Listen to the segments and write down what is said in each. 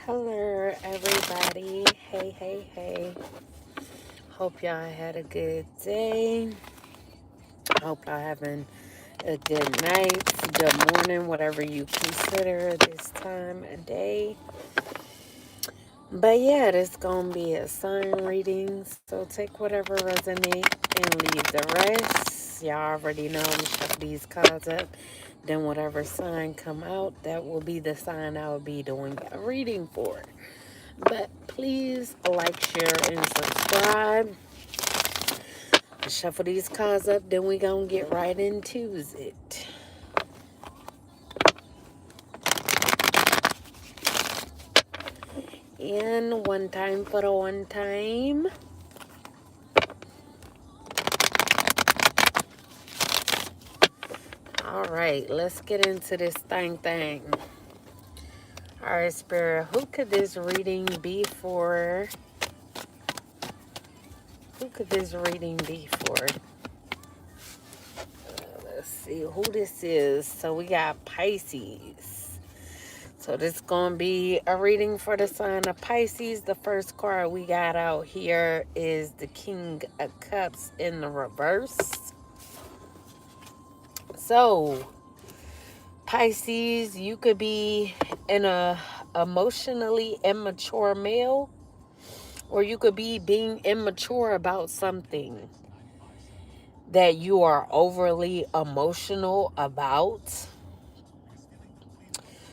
Hello, everybody. Hey. Hope y'all had a good day. Hope y'all having a good night, good morning, whatever you consider this time of day. But yeah, this gonna be a sign reading, so take whatever resonate and leave the rest. Y'all already know I'm shuffle these cards up. Then whatever sign come out, that will be the sign I will be doing a reading for. But please like, share, and subscribe. Shuffle these cards up, then we gonna get right into it. And one time for the one time. All right, let's get into this thing. All right, Spirit, who could this reading be for? Who could this reading be for? Let's see who this is. So we got Pisces. So this is going to be a reading for the sign of Pisces. The first card we got out here is the King of Cups in the reverse. So Pisces, you could be in a emotionally immature male, or you could be being immature about something that you are overly emotional about.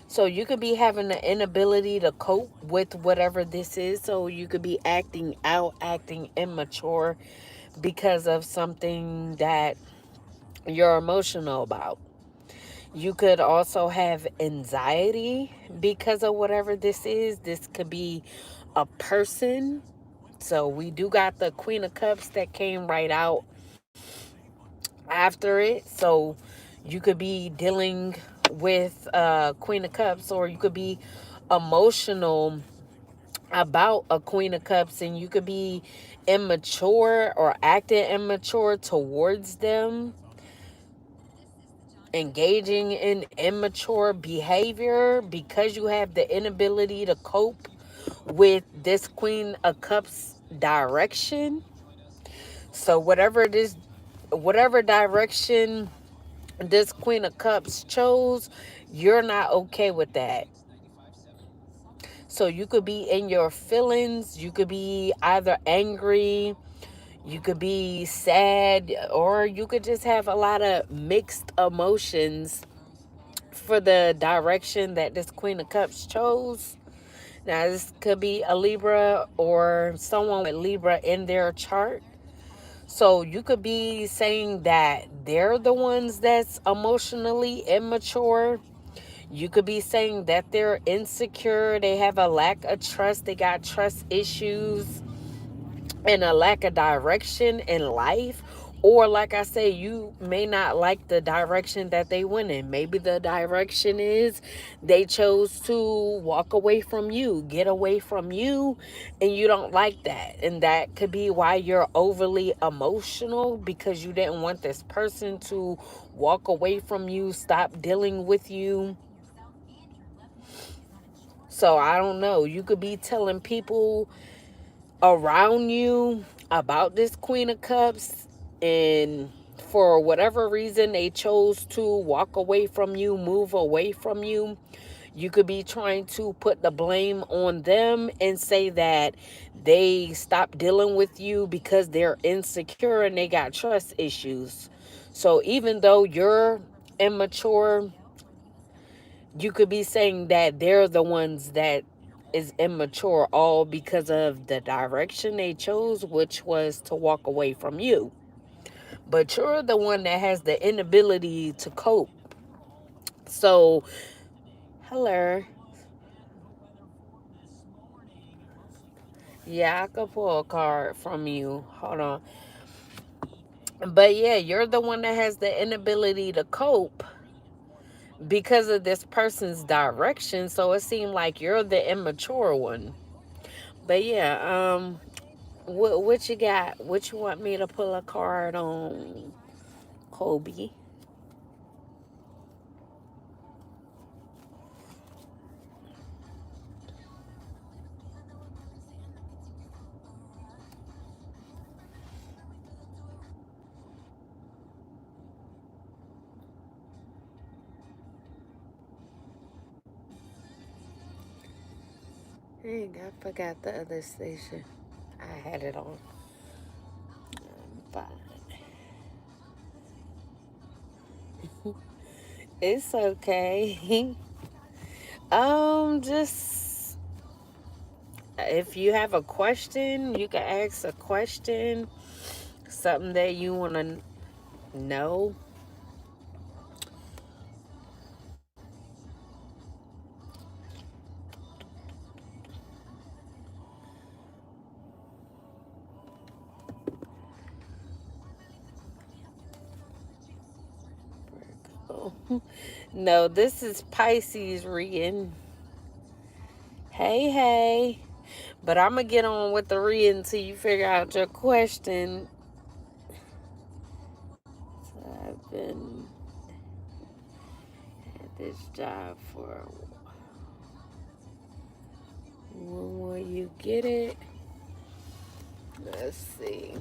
So you could be having the inability to cope with whatever this is. So you could be acting out, acting immature because of something that you're emotional about. You could also have anxiety because of whatever this is. This could be a person. So we do got the Queen of Cups that came right out after it. So you could be dealing with Queen of Cups, or you could be emotional about a Queen of Cups, and you could be immature or acting immature towards them, engaging in immature behavior because you have the inability to cope with this Queen of Cups direction. So whatever direction this Queen of Cups chose, you're not okay with that. So you could be in your feelings, you could be either angry, you could be sad, or you could just have a lot of mixed emotions for the direction that this Queen of Cups chose. Now, this could be a Libra or someone with Libra in their chart. So you could be saying that they're the ones that's emotionally immature. You could be saying that they're insecure, they have a lack of trust, they got trust issues, and a lack of direction in life. Or like I say, you may not like the direction that they went in. Maybe the direction is they chose to walk away from you, get away from you, and you don't like that. And that could be why you're overly emotional, because you didn't want this person to walk away from you, stop dealing with you. So I don't know. You could be telling people around you about this Queen of Cups, and for whatever reason they chose to walk away from you, move away from you. You could be trying to put the blame on them and say that they stopped dealing with you because they're insecure and they got trust issues. So even though you're immature, you could be saying that they're the ones that is immature, all because of the direction they chose, which was to walk away from you. But you're the one that has the inability to cope. So, hello. Yeah, I could pull a card from you. Hold on. But yeah, you're the one that has the inability to cope because of this person's direction. So it seemed like you're the immature one. But yeah, what you got? What you want me to pull a card on, Kobe? Dang, I forgot the other station. I had it on. Fine. It's okay. Just if you have a question, you can ask a question, something that you want to know. Oh. No, this is Pisces reading. Hey, hey. But I'm going to get on with the reading until you figure out your question. So I've been at this job for a while. When will you get it? Let's see.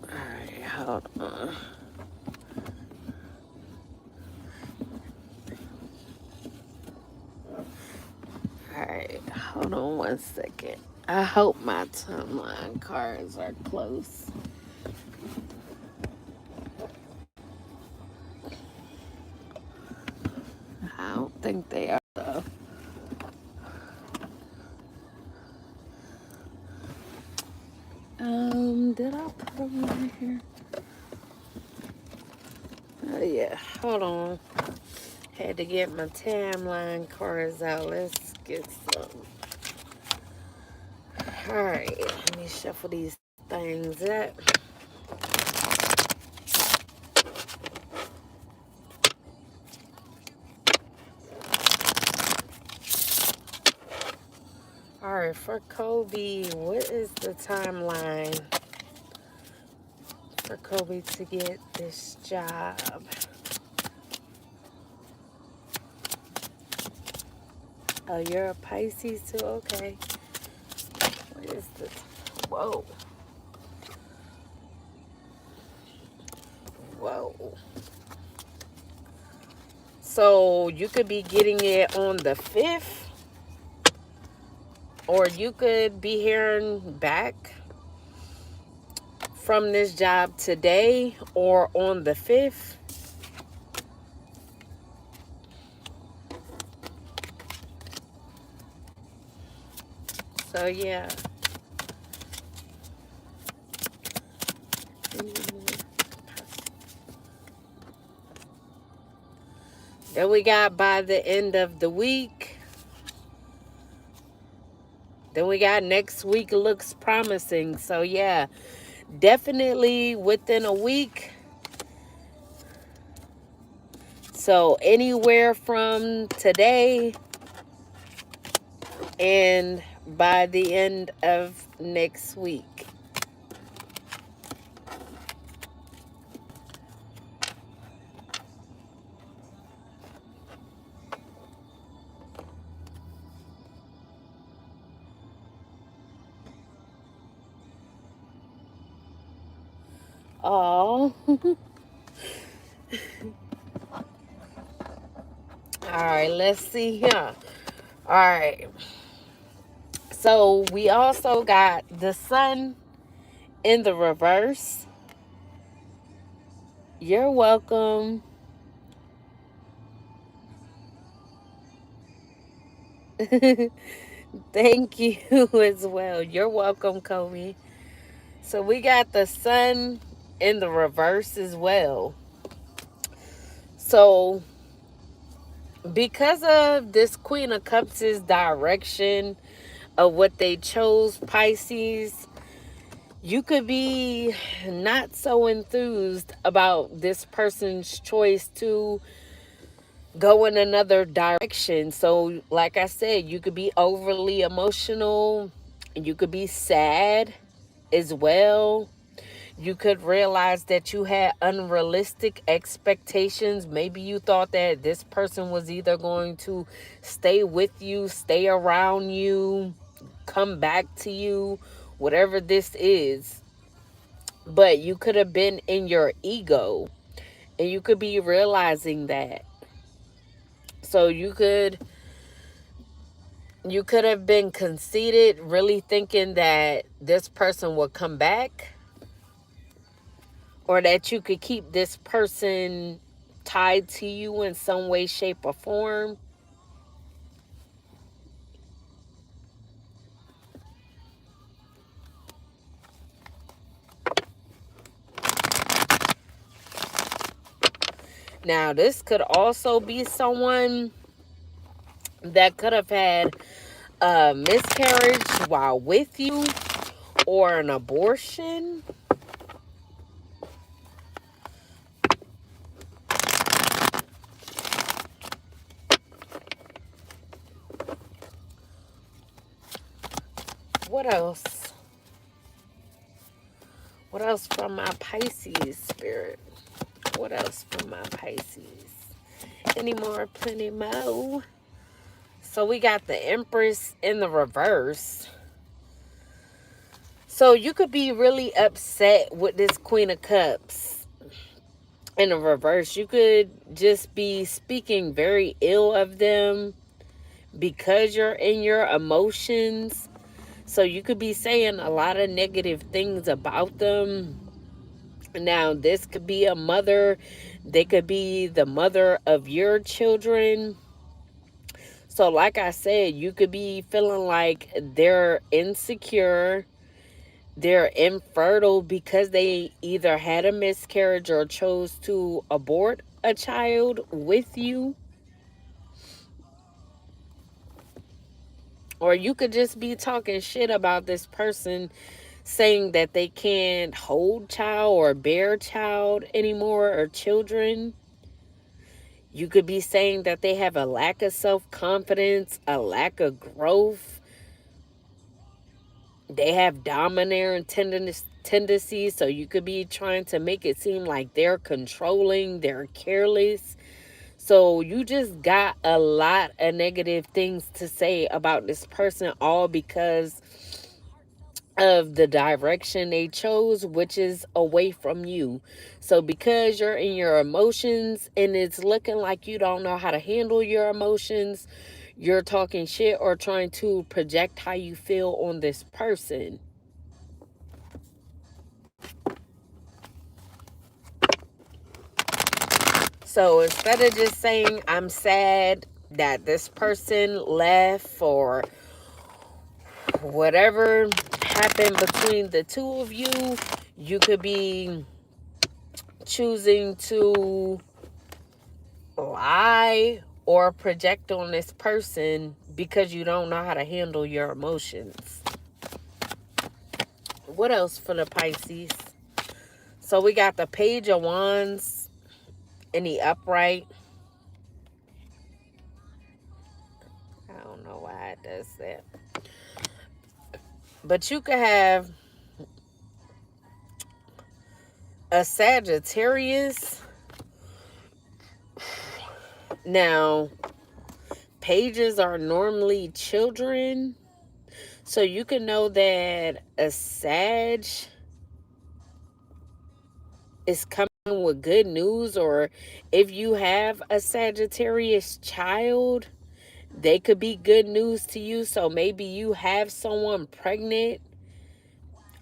Alright, hold on. Alright, hold on 1 second. I hope my timeline cards are close. I don't think they are, though. Did I put them in here? Oh, yeah. Hold on. Had to get my timeline cards out. Let's get some. Alright, let me shuffle these things up. Alright, for Kobe, what is the timeline for Kobe to get this job? Oh, you're a Pisces too? Okay. What is this? Whoa. Whoa. So you could be getting it on the 5th, or you could be hearing back from this job today or on the 5th. So yeah. Then we got by the end of the week. Then we got next week looks promising. So yeah, definitely within a week. So anywhere from today and by the end of next week. Oh. Alright, let's see here. Alright. So we also got the sun in the reverse. You're welcome. Thank you as well. You're welcome, Kobe. So we got the sun in the reverse as well. So because of this Queen of Cups' direction of what they chose, Pisces, you could be not so enthused about this person's choice to go in another direction. So like I said, you could be overly emotional, you could be sad as well. You could realize that you had unrealistic expectations. Maybe you thought that this person was either going to stay with you, stay around you, come back to you, whatever this is. But you could have been in your ego And you could be realizing that. So you could have been conceited, really thinking that this person would come back, or that you could keep this person tied to you in some way, shape, or form. Now, this could also be someone that could have had a miscarriage while with you, or an abortion. What else? What else from my Pisces spirit? What else from my Pisces? Any more? Plenty more. So we got the Empress in the reverse. So you could be really upset with this Queen of Cups in the reverse. You could just be speaking very ill of them because you're in your emotions. So you could be saying a lot of negative things about them. Now, this could be a mother. They could be the mother of your children. So like I said, you could be feeling like they're insecure, they're infertile because they either had a miscarriage or chose to abort a child with you. Or you could just be talking shit about this person, saying that they can't hold child or bear child anymore, or children. You could be saying that they have a lack of self-confidence, a lack of growth. They have domineering tendencies, so you could be trying to make it seem like they're controlling, they're careless. So you just got a lot of negative things to say about this person, all because of the direction they chose, which is away from you. So because you're in your emotions and it's looking like you don't know how to handle your emotions, you're talking shit or trying to project how you feel on this person. So instead of just saying, I'm sad that this person left, or whatever happened between the two of you, you could be choosing to lie or project on this person because you don't know how to handle your emotions. What else for the Pisces? So we got the Page of Wands in the upright. I don't know why it does that. But you could have a Sagittarius. Now, pages are normally children. So you can know that a Sag is coming with good news, or if you have a Sagittarius child, they could be good news to you. So maybe you have someone pregnant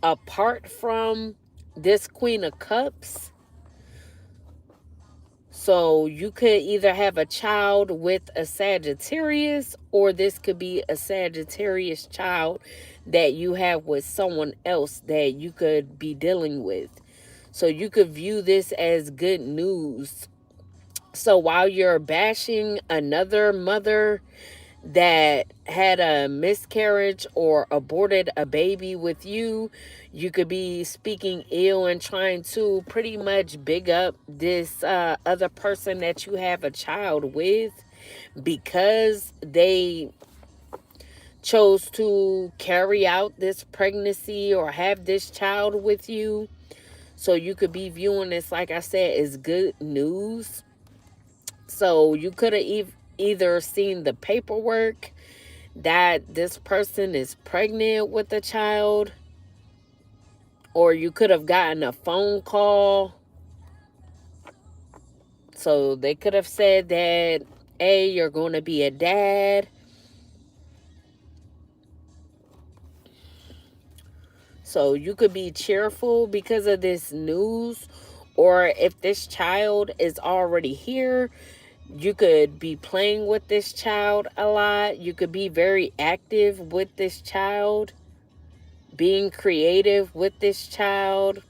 apart from this Queen of Cups. So you could either have a child with a Sagittarius, or this could be a Sagittarius child that you have with someone else that you could be dealing with. So you could view this as good news. So while you're bashing another mother that had a miscarriage or aborted a baby with you, you could be speaking ill and trying to pretty much big up this other person that you have a child with, because they chose to carry out this pregnancy or have this child with you. So you could be viewing this, like I said, as good news. So you could have either seen the paperwork that this person is pregnant with a child, or you could have gotten a phone call So they could have said that, hey, you're going to be a dad. So you could be cheerful because of this news. Or if this child is already here, you could be playing with this child a lot. You could be very active with this child, being creative with this child.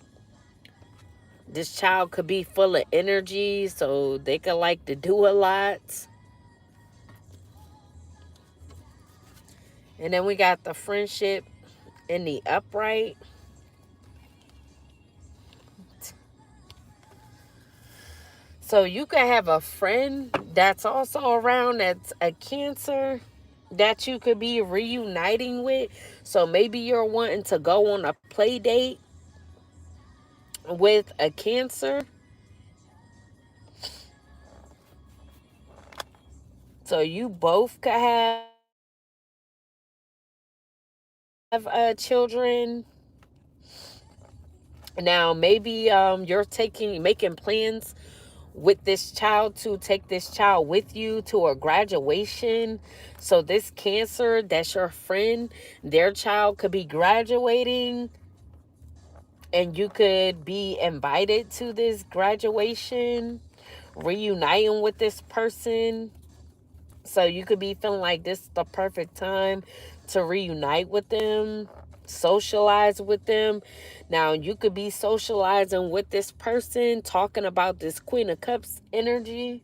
This child could be full of energy, so they could like to do a lot. And then we got the friendship in the upright. So you could have a friend that's also around that's a Cancer that you could be reuniting with. So maybe you're wanting to go on a play date with a Cancer. So you both could have children. Now maybe you're making plans with this child to take this child with you to a graduation. So this Cancer that's your friend, their child could be graduating, and you could be invited to this graduation, reuniting with this person. So you could be feeling like this is the perfect time to reunite with them, socialize with them. Now, you could be socializing with this person, talking about this Queen of Cups energy,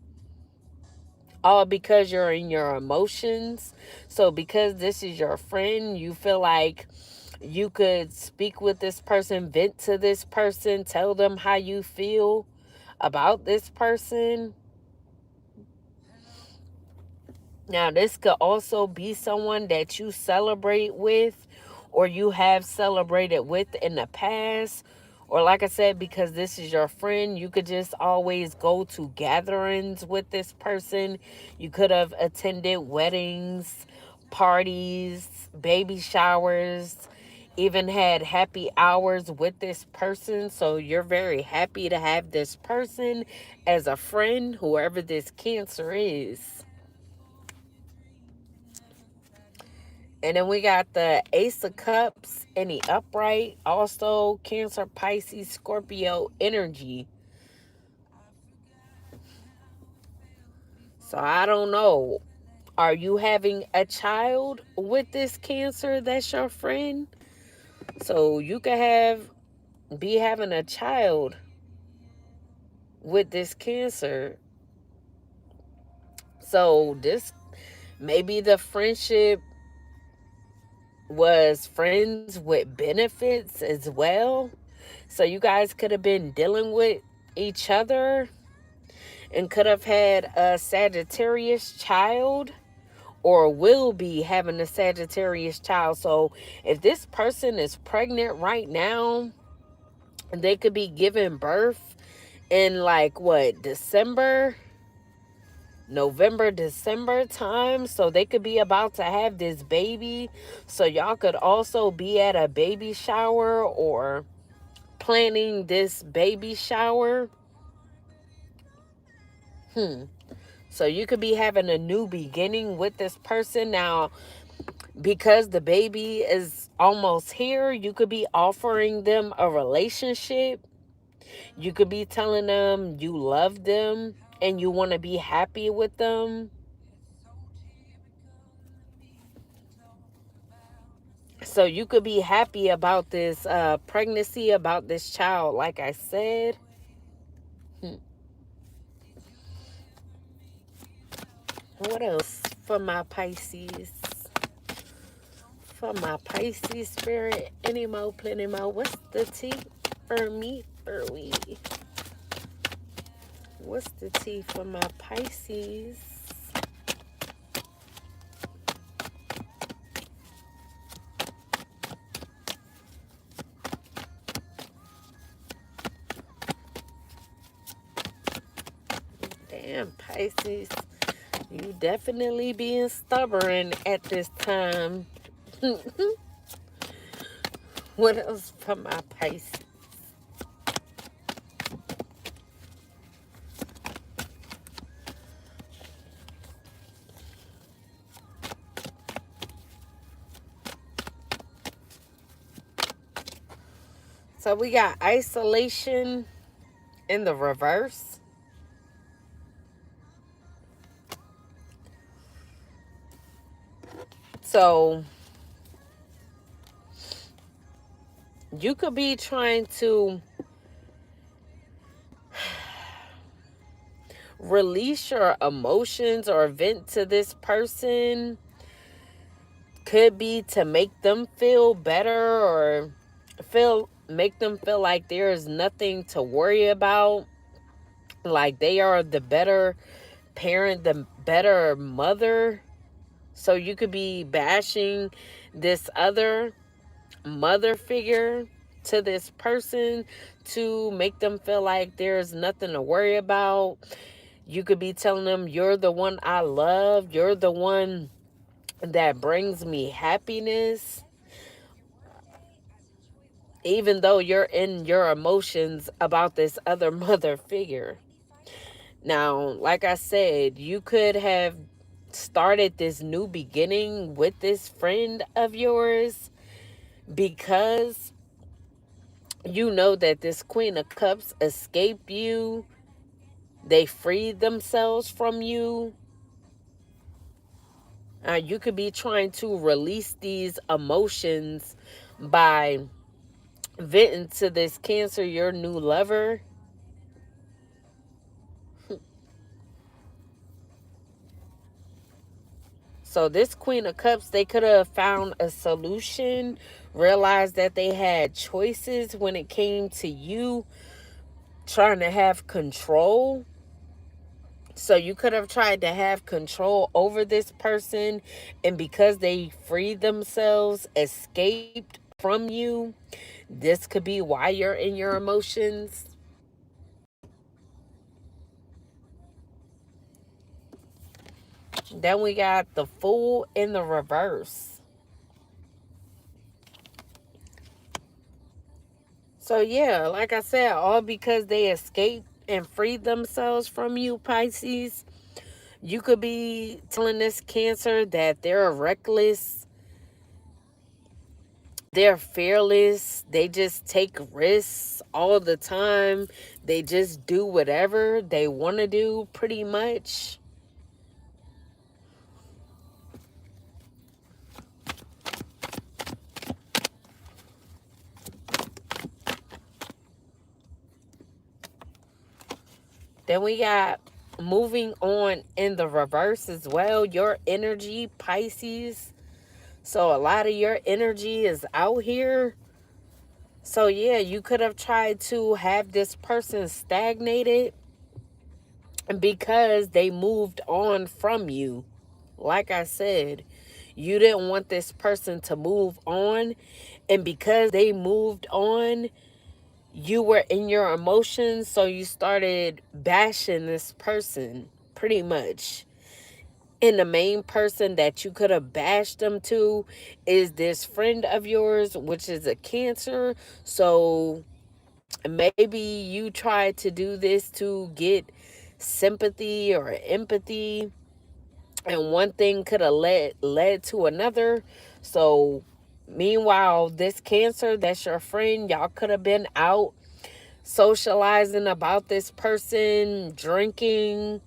all because you're in your emotions. So because this is your friend, you feel like you could speak with this person, vent to this person, tell them how you feel about this person. Now, this could also be someone that you celebrate with or you have celebrated with in the past. Or like I said, because this is your friend, you could just always go to gatherings with this person. You could have attended weddings, parties, baby showers, even had happy hours with this person. So you're very happy to have this person as a friend, whoever this Cancer is. And then we got the Ace of Cups in the upright. Also, Cancer, Pisces, Scorpio energy. So I don't know. Are you having a child with this Cancer that's your friend? So you could be having a child with this Cancer. So this maybe the friendship was friends with benefits as well. So you guys could have been dealing with each other and could have had a Sagittarius child or will be having a Sagittarius child. So if this person is pregnant right now, they could be giving birth in like what, November, December time. So they could be about to have this baby. So y'all could also be at a baby shower or planning this baby shower. So you could be having a new beginning with this person. Now, because the baby is almost here, you could be offering them a relationship. You could be telling them you love them and you want to be happy with them. So you could be happy about this pregnancy, about this child, like I said. What else for my Pisces? For my Pisces spirit, any more, plenty more. What's the tea for me, for we? What's the tea for my Pisces? Damn, Pisces. You definitely being stubborn at this time. What else for my Pisces? So we got isolation in the reverse. So you could be trying to release your emotions or vent to this person. Could be to make them feel better or make them feel like there is nothing to worry about, like they are the better parent, the better mother. So you could be bashing this other mother figure to this person to make them feel like there's nothing to worry about. You could be telling them, you're the one I love, you're the one that brings me happiness, even though you're in your emotions about this other mother figure. Now, like I said, you could have started this new beginning with this friend of yours because you know that this Queen of Cups escaped you. They freed themselves from you. You could be trying to release these emotions by venting to this Cancer, your new lover. So this Queen of Cups, they could have found a solution, realized that they had choices when it came to you trying to have control. So you could have tried to have control over this person, and because they freed themselves, escaped from you, this could be why you're in your emotions. Then we got the Fool in the reverse. So yeah, like I said, all because they escaped and freed themselves from you, Pisces. You could be telling this Cancer that they're reckless, they're fearless, they just take risks all the time. They just do whatever they want to do, pretty much. Then we got moving on in the reverse as well. Your energy, Pisces. So a lot of your energy is out here. So yeah, you could have tried to have this person stagnated because they moved on from you. Like I said, you didn't want this person to move on. And because they moved on, you were in your emotions. So you started bashing this person, pretty much. And the main person that you could have bashed them to is this friend of yours, which is a Cancer. So maybe you tried to do this to get sympathy or empathy, and one thing could have led to another. So meanwhile, this Cancer, that's your friend, y'all could have been out socializing about this person, drinking,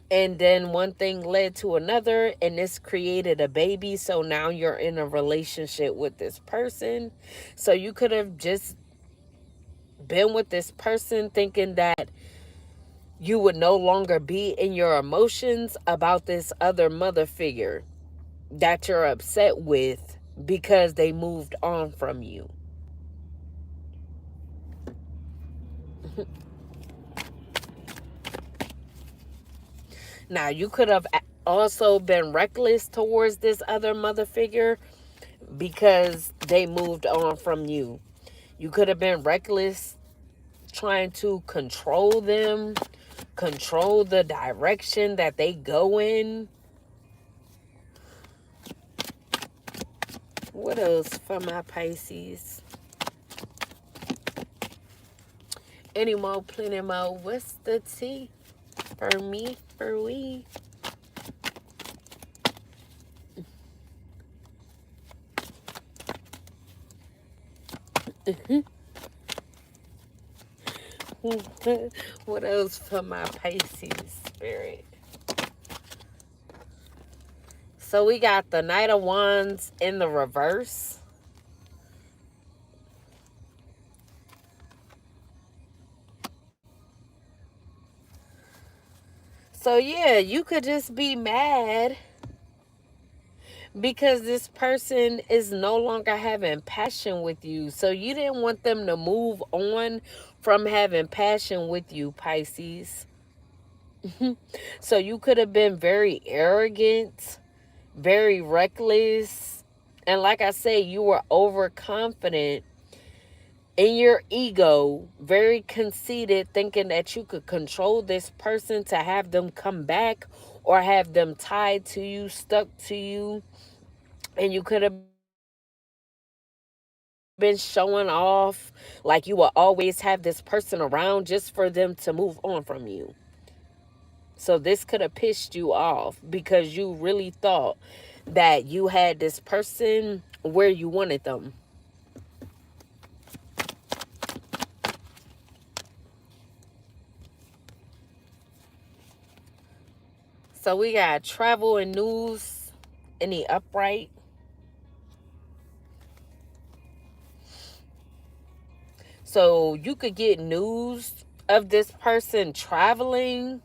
and then one thing led to another, and this created a baby. So now you're in a relationship with this person. So you could have just been with this person thinking that you would no longer be in your emotions about this other mother figure that you're upset with because they moved on from you. Now, you could have also been reckless towards this other mother figure because they moved on from you. You could have been reckless trying to control them, control the direction that they go in. What else for my Pisces? Any more, plenty more. What's the tea for me, for we? What else for my Pisces spirit? So we got the Knight of Wands in the reverse. So yeah, you could just be mad because this person is no longer having passion with you. So you didn't want them to move on from having passion with you, Pisces. So you could have been very arrogant, very reckless. And like I say, you were overconfident in your ego, very conceited, thinking that you could control this person to have them come back or have them tied to you, stuck to you. And you could have been showing off like you will always have this person around just for them to move on from you. So this could have pissed you off because you really thought that you had this person where you wanted them. So we got travel and news in the upright. So you could get news of this person traveling.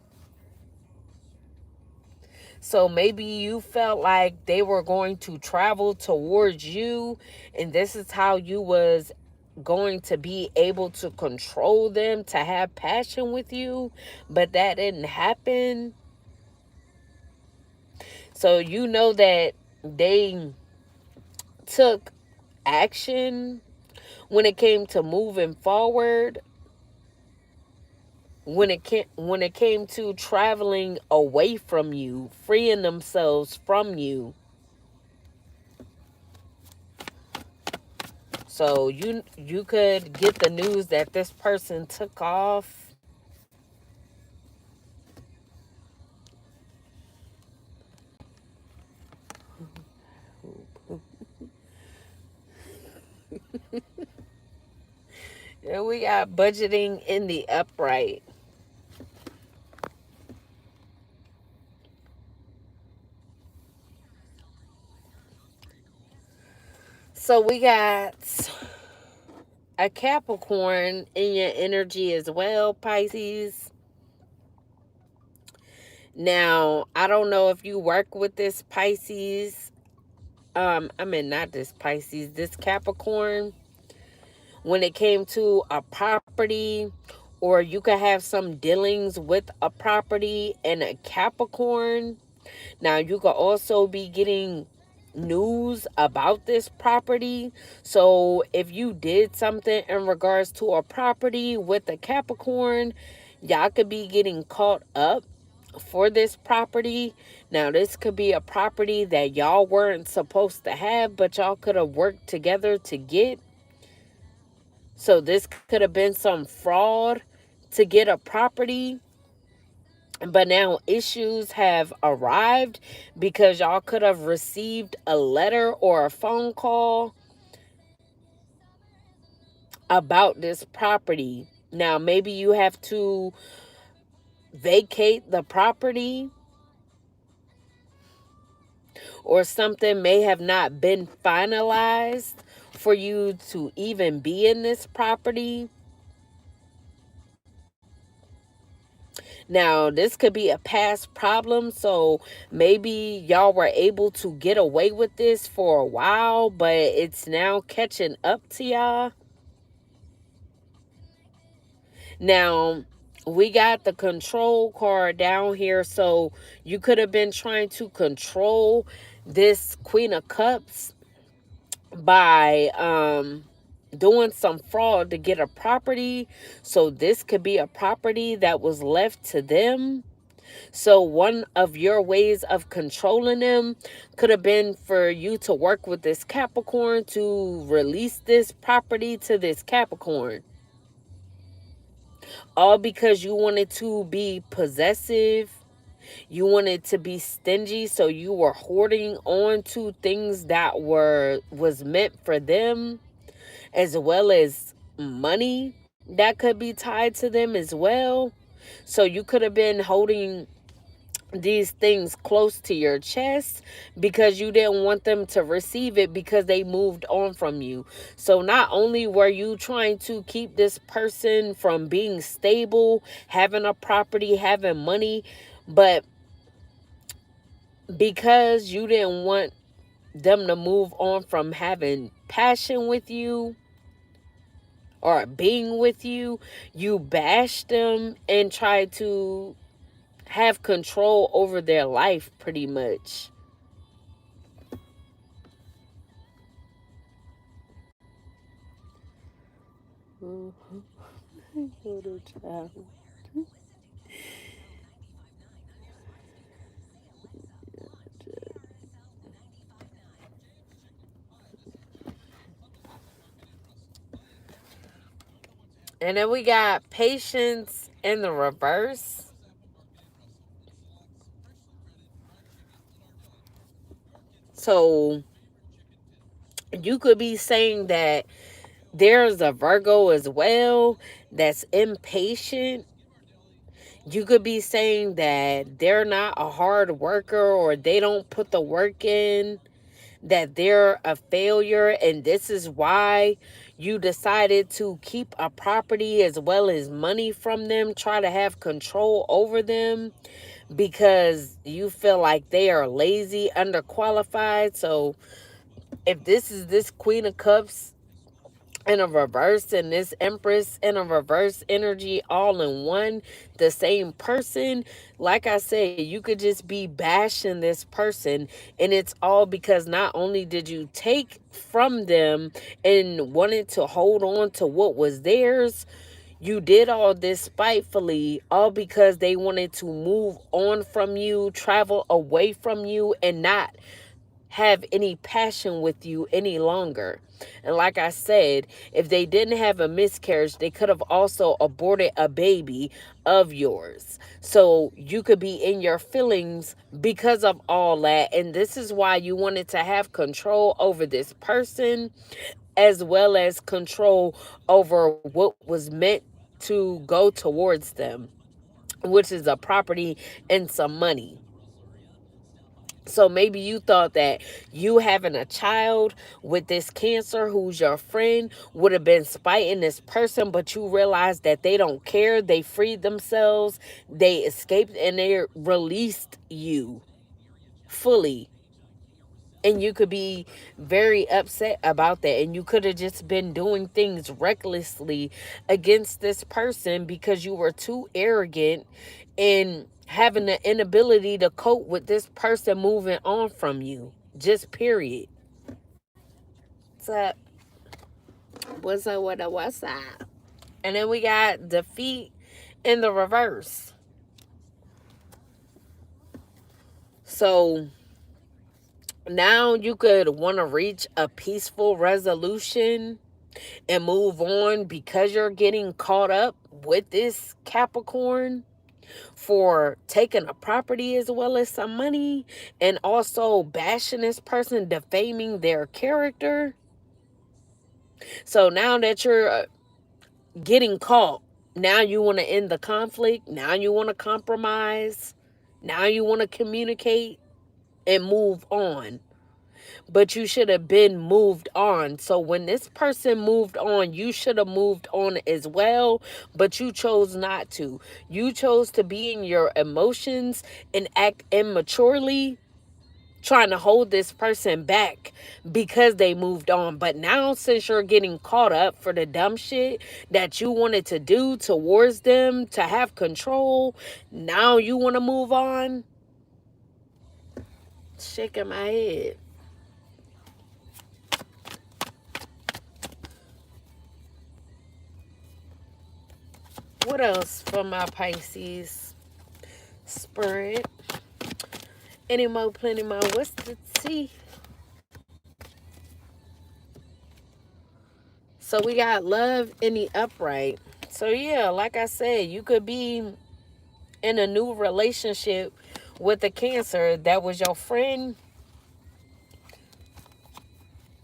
So maybe you felt like they were going to travel towards you, and this is how you was going to be able to control them to have passion with you, but that didn't happen. So you know that they took action when it came to moving forward, when it came to traveling away from you, freeing themselves from you. So you could get the news that this person took off. And we got budgeting in the upright. So we got a Capricorn in your energy as well, Pisces. Now, I don't know if you work with this Pisces. Not this Pisces, this Capricorn. When it came to a property, or you could have some dealings with a property and a Capricorn. Now, you could also be getting news about this property. So if you did something in regards to a property with a Capricorn, y'all could be getting caught up for this property. Now, this could be a property that y'all weren't supposed to have, but y'all could have worked together to get. So this could have been some fraud to get a property. But now issues have arrived because y'all could have received a letter or a phone call about this property. Now, maybe you have to vacate the property, or something may have not been finalized for you to even be in this property. Now, this could be a past problem, so maybe y'all were able to get away with this for a while, but it's now catching up to y'all. Now, we got the control card down here, so you could have been trying to control this Queen of Cups by doing some fraud to get a property. So this could be a property that was left to them. So one of your ways of controlling them could have been for you to work with this Capricorn to release this property to this Capricorn. All because you wanted to be possessive. You wanted to be stingy, so you were hoarding on to things that was meant for them, as well as money. that could be tied to them as well. So you could have been holding these things close to your chest because you didn't want them to receive it because they moved on from you. So not only were you trying to keep this person from being stable, having a property, having money, but because you didn't want them to move on from having passion with you or being with you, you bashed them and tried to have control over their life pretty much. And then we got patience in the reverse. So you could be saying that there's a Virgo as well that's impatient. You could be saying that they're not a hard worker or they don't put the work in, that they're a failure, and this is why you decided to keep a property as well as money from them, try to have control over them because you feel like they are lazy, underqualified. So if this is this Queen of Cups in a reverse and this Empress in a reverse energy all in one, the same person, like I said, you could just be bashing this person, and it's all because not only did you take from them and wanted to hold on to what was theirs, you did all this spitefully, all because they wanted to move on from you, travel away from you, and not have any passion with you any longer. And like I said, if they didn't have a miscarriage, they could have also aborted a baby of yours. So you could be in your feelings because of all that. And this is why you wanted to have control over this person as well as control over what was meant to go towards them, which is a property and some money. So maybe you thought that you having a child with this Cancer who's your friend would have been spiting this person, but you realized that they don't care. They freed themselves, they escaped, and they released you fully. And you could be very upset about that. And you could have just been doing things recklessly against this person because you were too arrogant and having the inability to cope with this person moving on from you. Just period. What's up? What's up? What's up? And then we got defeat in the reverse. So now you could want to reach a peaceful resolution and move on because you're getting caught up with this Capricorn for taking a property as well as some money and also bashing this person, defaming their character. So now that you're getting caught, now you want to end the conflict, now you want to compromise, now you want to communicate and move on. But you should have been moved on. So when this person moved on, you should have moved on as well, but you chose not to. You chose to be in your emotions and act immaturely, trying to hold this person back because they moved on. But now, since you're getting caught up for the dumb shit that you wanted to do towards them to have control, now you want to move on. Shaking my head. What else for my Pisces spirit? Any more, plenty more. What's the tea? So we got love in the upright. So yeah, like I said, you could be in a new relationship with a Cancer that was your friend.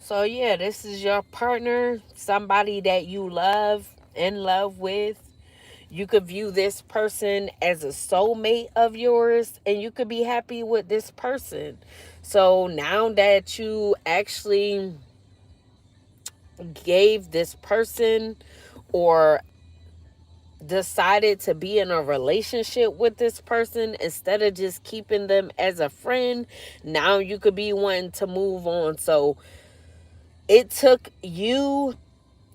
So yeah, this is your partner, somebody that you love in love with. You could view this person as a soulmate of yours, and you could be happy with this person. So now that you actually gave this person or decided to be in a relationship with this person instead of just keeping them as a friend, now you could be wanting to move on. So it took you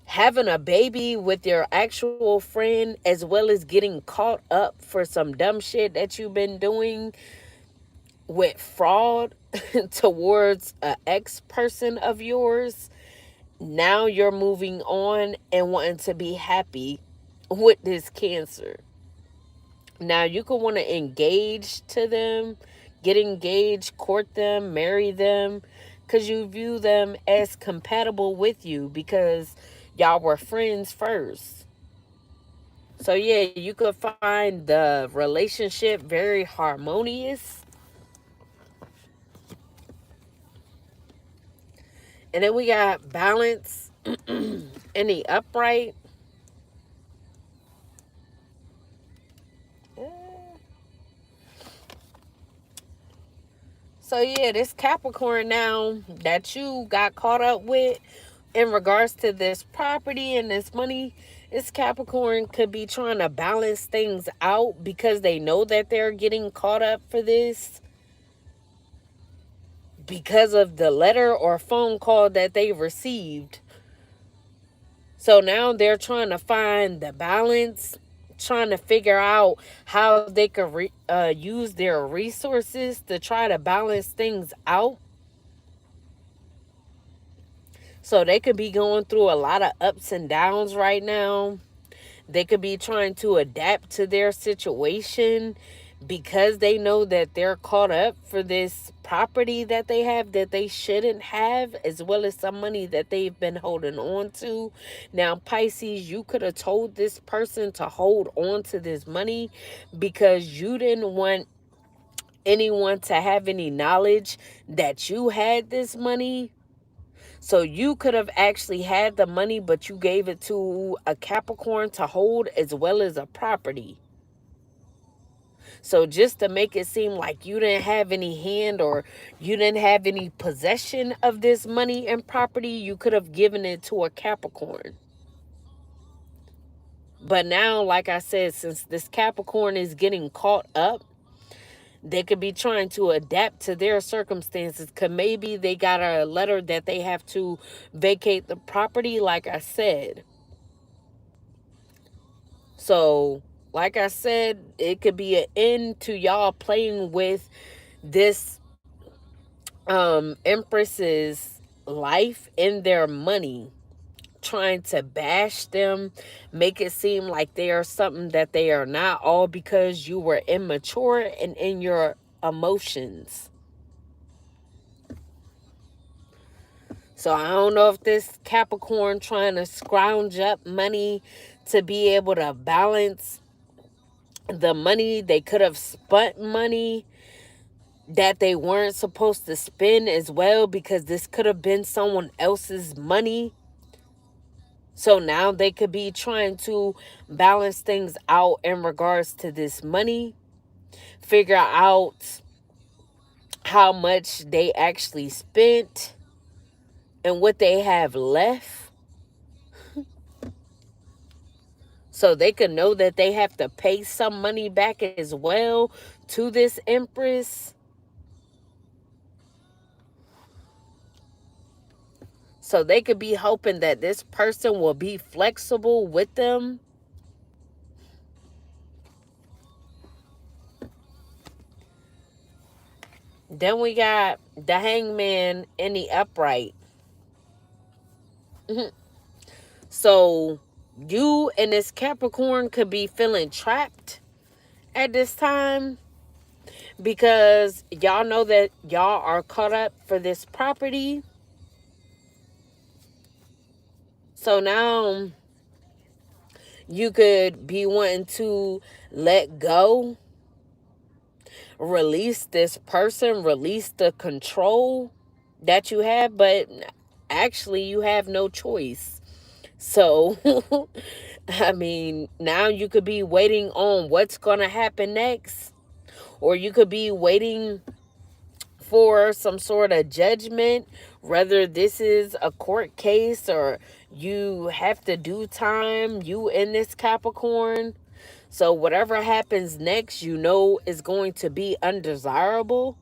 having a baby with your actual friend as well as getting caught up for some dumb shit that you've been doing with fraud towards an ex person of yours. Now you're moving on and wanting to be happy with this Cancer. Now you could want to engage to them, get engaged, court them, marry them, because you view them as compatible with you because y'all were friends first. So yeah, you could find the relationship very harmonious. And then we got balance in the upright. So yeah, this Capricorn now that you got caught up with in regards to this property and this money, this Capricorn could be trying to balance things out because they know that they're getting caught up for this because of the letter or phone call that they received. So now they're trying to find the balance, trying to figure out how they could use their resources to try to balance things out. So they could be going through a lot of ups and downs right now. They could be trying to adapt to their situation because they know that they're caught up for this property that they have that they shouldn't have, as well as some money that they've been holding on to. Now, Pisces, you could have told this person to hold on to this money because you didn't want anyone to have any knowledge that you had this money. So you could have actually had the money, but you gave it to a Capricorn to hold as well as a property. So just to make it seem like you didn't have any hand or you didn't have any possession of this money and property, you could have given it to a Capricorn. But now, like I said, since this Capricorn is getting caught up, they could be trying to adapt to their circumstances because maybe they got a letter that they have to vacate the property, like I said. So, like I said, it could be an end to y'all playing with this Empress's life and their money, trying to bash them, make it seem like they are something that they are not, all because you were immature and in your emotions. So I don't know if this Capricorn trying to scrounge up money to be able to balance the money. They could have spent money that they weren't supposed to spend as well because this could have been someone else's money. So now they could be trying to balance things out in regards to this money, figure out how much they actually spent and what they have left. So they could know that they have to pay some money back as well to this Empress. So they could be hoping that this person will be flexible with them. Then we got the Hangman in the upright. So you and this Capricorn could be feeling trapped at this time because y'all know that y'all are caught up for this property. So now you could be wanting to let go, release this person, release the control that you have, but actually you have no choice. So, I mean, now you could be waiting on what's going to happen next, or you could be waiting for some sort of judgment, whether this is a court case or you have to do time, you in this Capricorn. So whatever happens next, you know is going to be undesirable.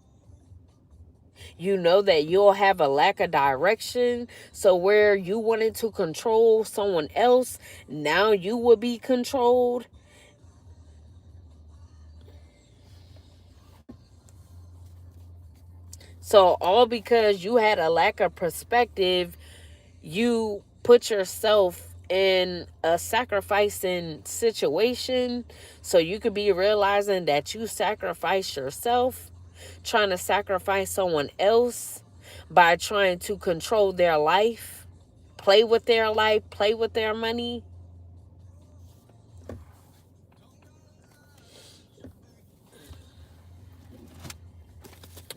You know that you'll have a lack of direction. So where you wanted to control someone else, now you will be controlled. So all because you had a lack of perspective, you put yourself in a sacrificing situation. So you could be realizing that you sacrifice yourself, trying to sacrifice someone else by trying to control their life, play with their life, play with their money.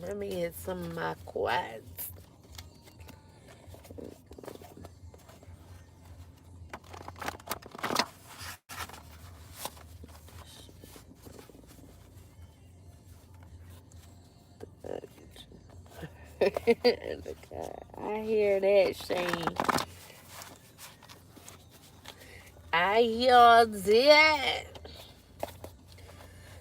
Let me hit some of my quads. I hear that, Shane. I hear that.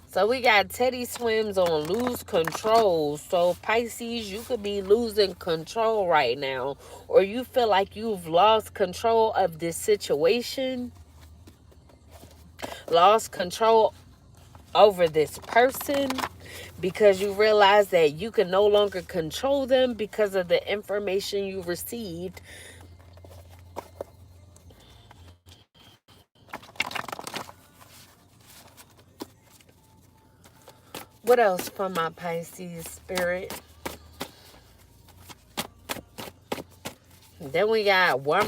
So we got Teddy Swims on lose control. So Pisces, you could be losing control right now. Or you feel like you've lost control of this situation. Lost control over this person. Because you realize that you can no longer control them because of the information you received. What else from my Pisces spirit? Then we got one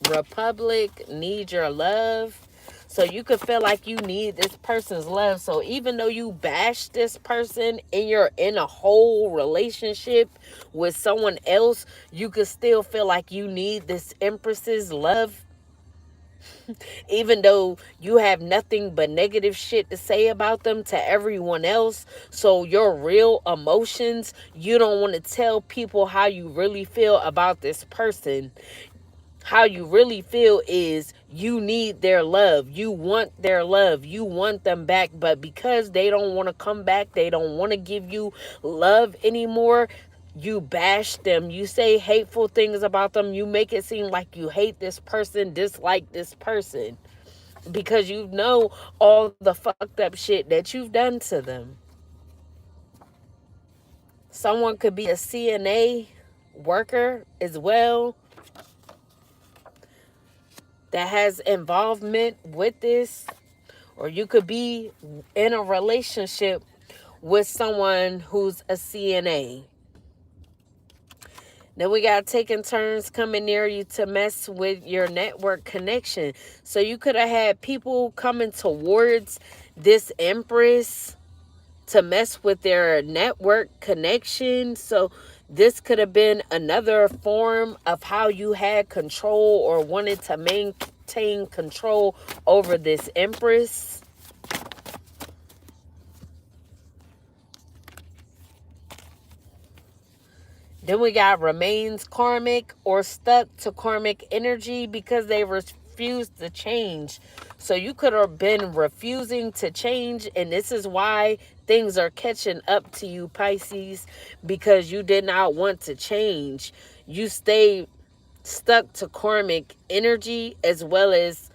Republic, need your love. So you could feel like you need this person's love. So even though you bash this person and you're in a whole relationship with someone else, you could still feel like you need this Empress's love. Even though you have nothing but negative shit to say about them to everyone else. So your real emotions, you don't want to tell people how you really feel about this person. How you really feel is you need their love. You want their love. You want them back. But because they don't want to come back, they don't want to give you love anymore, you bash them. You say hateful things about them. You make it seem like you hate this person, dislike this person. Because you know all the fucked up shit that you've done to them. Someone could be a CNA worker as well that has involvement with this, or you could be in a relationship with someone who's a CNA. Then we got taking turns coming near you to mess with your network connection. So you could have had people coming towards this Empress to mess with their network connection. So this could have been another form of how you had control or wanted to maintain control over this Empress. Then we got remains karmic or stuck to karmic energy because they refused to change. So you could have been refusing to change, and this is why things are catching up to you, Pisces, because you did not want to change. You stayed stuck to karmic energy as well as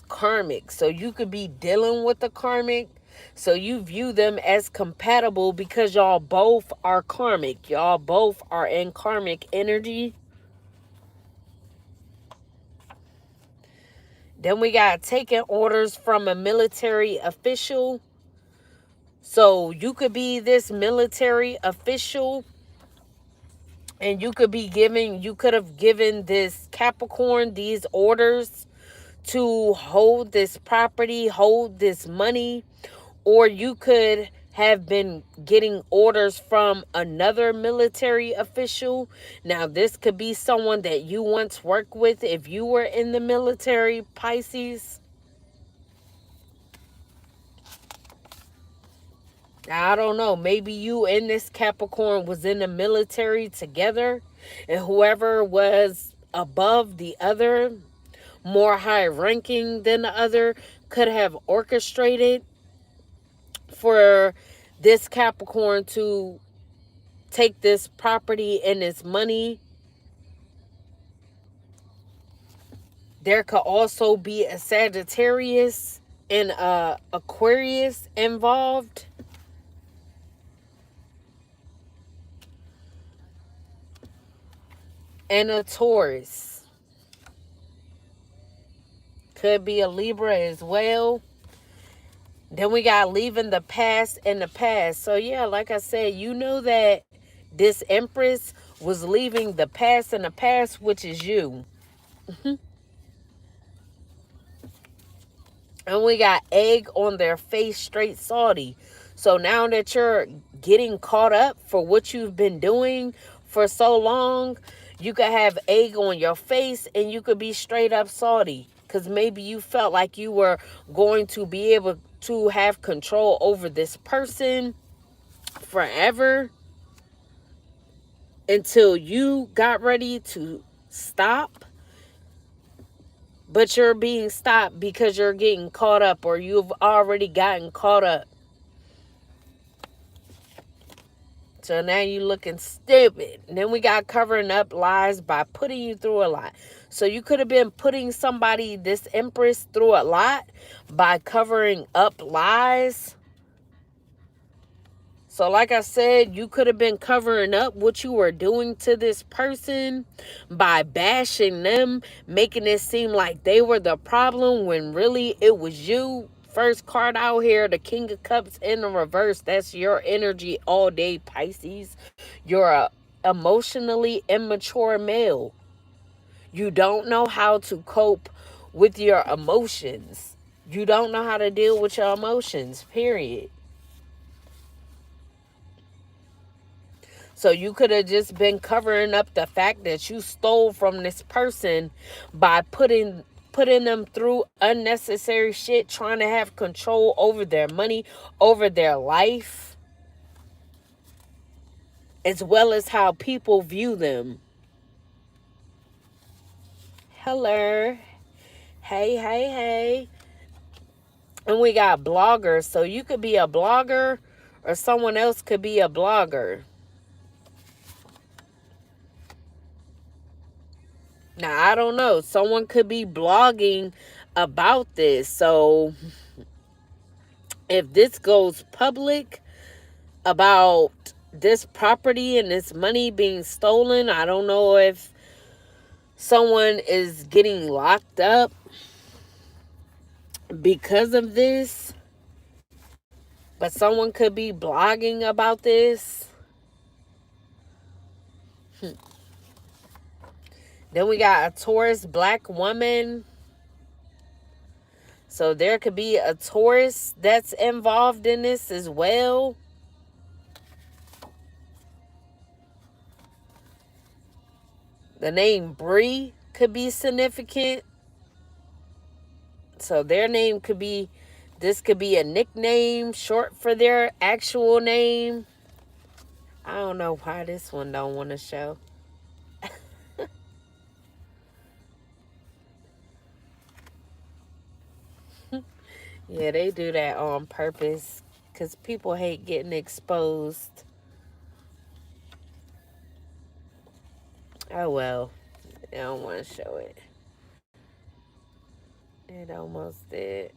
karmic. So you could be dealing with the karmic. So you view them as compatible because y'all both are karmic. Y'all both are in karmic energy. Then we got taking orders from a military official. So you could be this military official and you could have given this Capricorn these orders to hold this property, hold this money, or you could have been getting orders from another military official. Now, this could be someone that you once worked with if you were in the military, Pisces. Now, I don't know. Maybe you and this Capricorn was in the military together, and whoever was above the other, more high ranking than the other, could have orchestrated for this Capricorn to take this property and this money. There could also be a Sagittarius and a Aquarius involved. And a Taurus. Could be a Libra as well. Then we got leaving the past in the past. So yeah, like I said, you know that this Empress was leaving the past in the past, which is you. And we got egg on their face, straight salty. So now that you're getting caught up for what you've been doing for so long, you could have egg on your face and you could be straight up salty. Because maybe you felt like you were going to be able to have control over this person forever until you got ready to stop. But you're being stopped because you're getting caught up, or you've already gotten caught up. So now you're looking stupid. And then we got covering up lies by putting you through a lot. So you could have been putting somebody, this Empress, through a lot by covering up lies. So like I said, you could have been covering up what you were doing to this person by bashing them, making it seem like they were the problem when really it was you. First card out here, the King of Cups in the reverse. That's your energy all day, Pisces. You're a emotionally immature male. You don't know how to cope with your emotions. You don't know how to deal with your emotions, period. So you could have just been covering up the fact that you stole from this person by putting them through unnecessary shit, trying to have control over their money, over their life, as well as how people view them. Hello. Hey, hey, hey. And we got bloggers. So you could be a blogger or someone else could be a blogger. Now, I don't know. Someone could be blogging about this. So if this goes public about this property and this money being stolen, I don't know if someone is getting locked up because of this. But someone could be blogging about this. Then we got a Taurus black woman. So there could be a Taurus that's involved in this as well. The name Bree could be significant. So their name could be, this could be a nickname short for their actual name. I don't know why this one don't want to show. Yeah, they do that on purpose because people hate getting exposed. Oh, well. They don't want to show it. It almost did.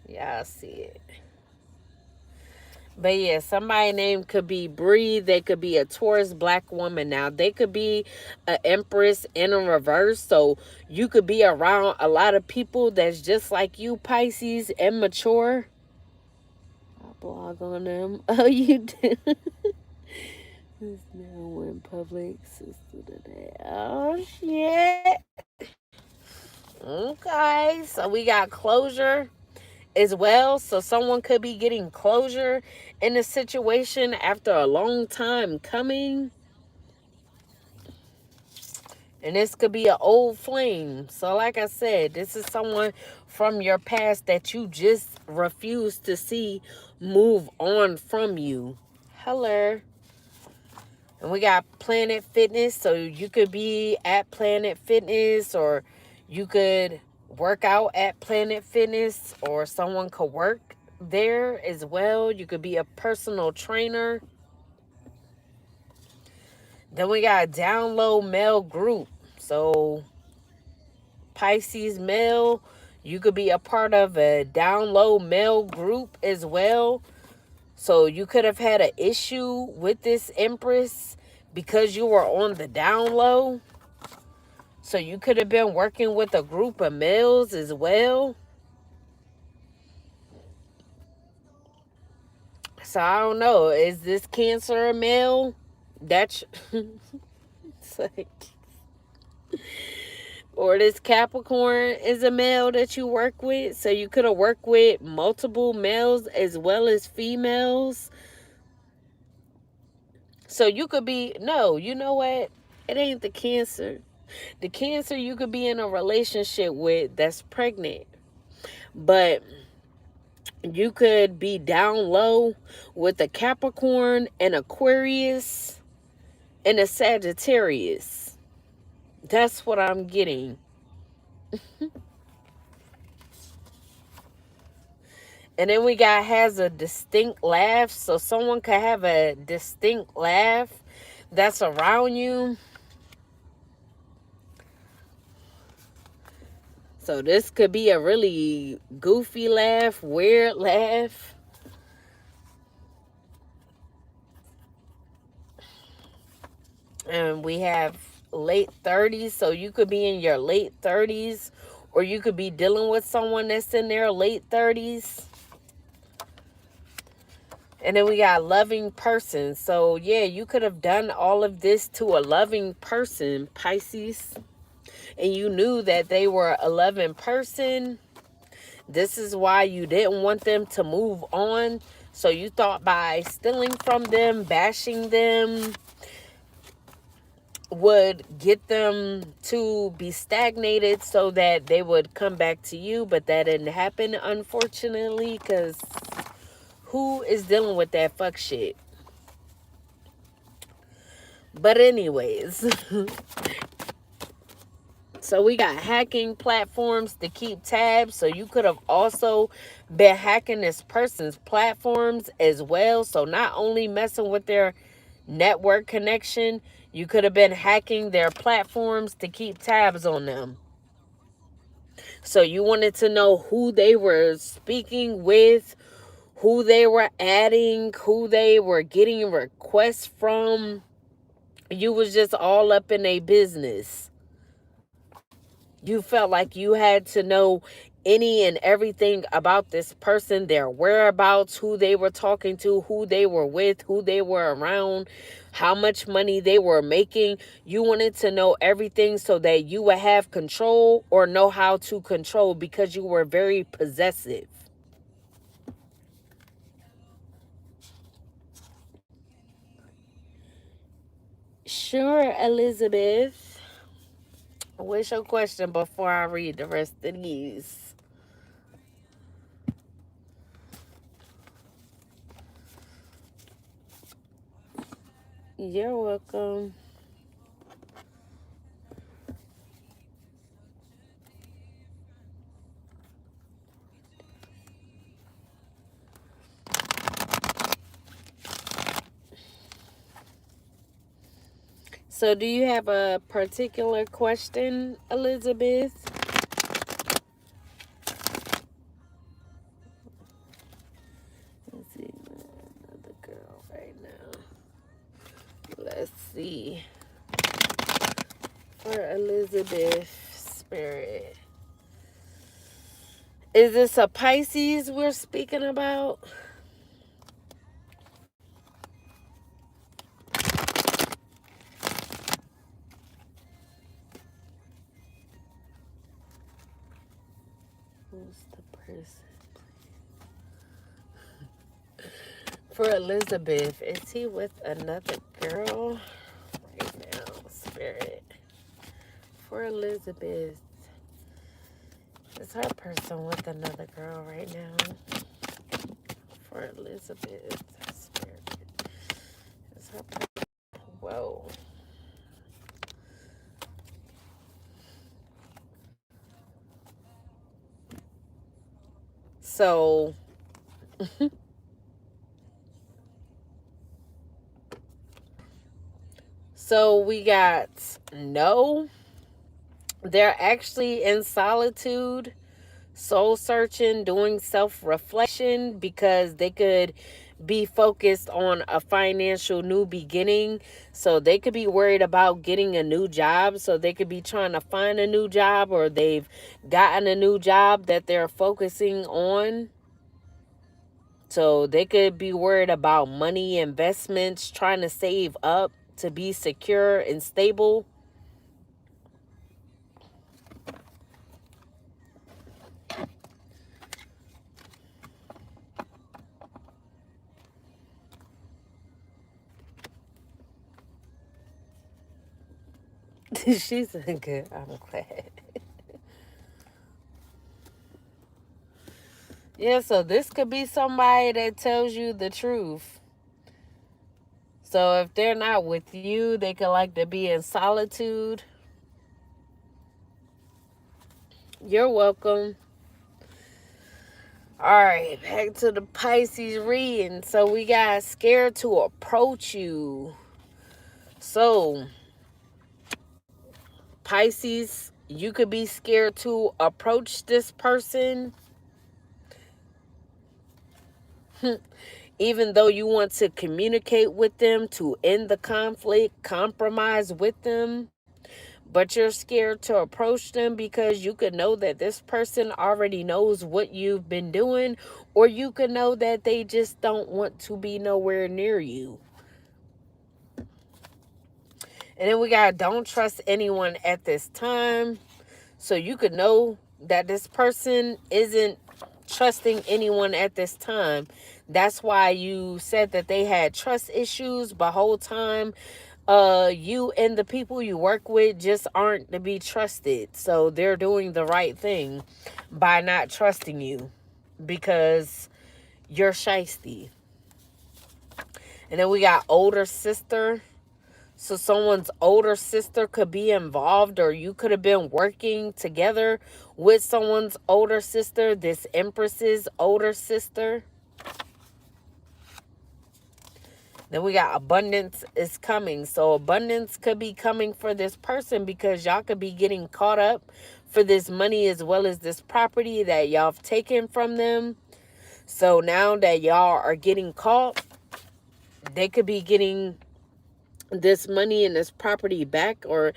Yeah, I see it. But yeah, somebody's name could be Bree. They could be a Taurus black woman. Now, they could be an Empress in a reverse. So you could be around a lot of people that's just like you, Pisces, immature. I'll blog on them. Oh, you do? This now went public. Sister today. Oh, shit. Okay. So we got closure as well. So someone could be getting closure in a situation after a long time coming. And this could be an old flame. So like I said, this is someone from your past that you just refuse to see move on from you. Hello. And we got Planet Fitness. So you could be at Planet Fitness, or you could work out at Planet Fitness, or someone could work there as well. You could be a personal trainer. Then we got down low male group. So Pisces male, you could be a part of a down low male group as well. So you could have had an issue with this Empress because you were on the down low. So you could have been working with a group of males as well. So I don't know. Is this Cancer a male? That's it's like, or this Capricorn is a male that you work with. So you could have worked with multiple males as well as females. So you could be, no, you know what? It ain't the Cancer. The Cancer you could be in a relationship with that's pregnant. But you could be down low with a Capricorn, an Aquarius, and a Sagittarius. That's what I'm getting. And then we got has a distinct laugh. So someone could have a distinct laugh that's around you. So this could be a really goofy laugh, weird laugh. And we have late 30s. So you could be in your late 30s, or you could be dealing with someone that's in their late 30s. And then we got loving person. So yeah, you could have done all of this to a loving person, Pisces. And you knew that they were a loving person. This is why you didn't want them to move on. So you thought by stealing from them, bashing them, would get them to be stagnated so that they would come back to you. But that didn't happen, unfortunately, because who is dealing with that fuck shit? But anyways, so we got hacking platforms to keep tabs. So you could have also been hacking this person's platforms as well. So not only messing with their network connection, you could have been hacking their platforms to keep tabs on them. So you wanted to know who they were speaking with, who they were adding, who they were getting requests from. You was just all up in a business. You felt like you had to know any and everything about this person, their whereabouts, who they were talking to, who they were with, who they were around, how much money they were making. You wanted to know everything so that you would have control or know how to control, because you were very possessive. Sure, Elizabeth. What's your question before I read the rest of these? You're welcome. So do you have a particular question, Elizabeth? Let's see, another girl right now. Let's see. For Elizabeth Spirit. Is this a Pisces we're speaking about? Who's the person? For Elizabeth, is he with another girl right now, Spirit? For Elizabeth, is her person with another girl right now? For Elizabeth, Spirit, is her person? Whoa. So, we got no. They're actually in solitude, soul searching, doing self-reflection because they could be focused on a financial new beginning. So they could be worried about getting a new job. So they could be trying to find a new job, or they've gotten a new job that they're focusing on. So they could be worried about money, investments, trying to save up to be secure and stable. She's a good. I'm glad. Yeah, so this could be somebody that tells you the truth. So if they're not with you, they could like to be in solitude. You're welcome. All right, back to the Pisces reading. So we got scared to approach you. So Pisces, you could be scared to approach this person. Even though you want to communicate with them to end the conflict, compromise with them, but you're scared to approach them because you could know that this person already knows what you've been doing, or you could know that they just don't want to be nowhere near you. And then we got don't trust anyone at this time. So you could know that this person isn't trusting anyone at this time. That's why you said that they had trust issues, but whole time you and the people you work with just aren't to be trusted. So they're doing the right thing by not trusting you because you're shiesty. And then we got older sister. So someone's older sister could be involved, or you could have been working together with someone's older sister, this Empress's older sister. Then we got abundance is coming. So abundance could be coming for this person because y'all could be getting caught up for this money as well as this property that y'all have taken from them. So now that y'all are getting caught, they could be getting this money and this property back, or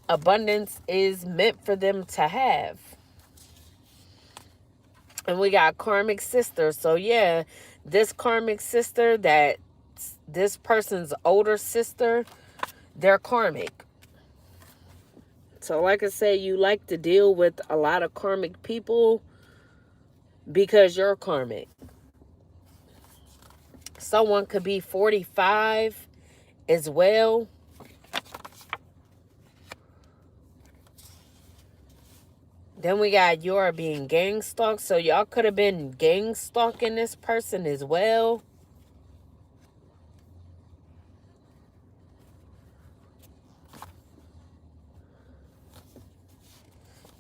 abundance is meant for them to have. And we got karmic sister. So yeah, this karmic sister, that this person's older sister, they're karmic. So like I said, you like to deal with a lot of karmic people because you're karmic. Someone could be 45 as well. Then we got you're being gang stalked. So y'all could have been gang stalking this person as well.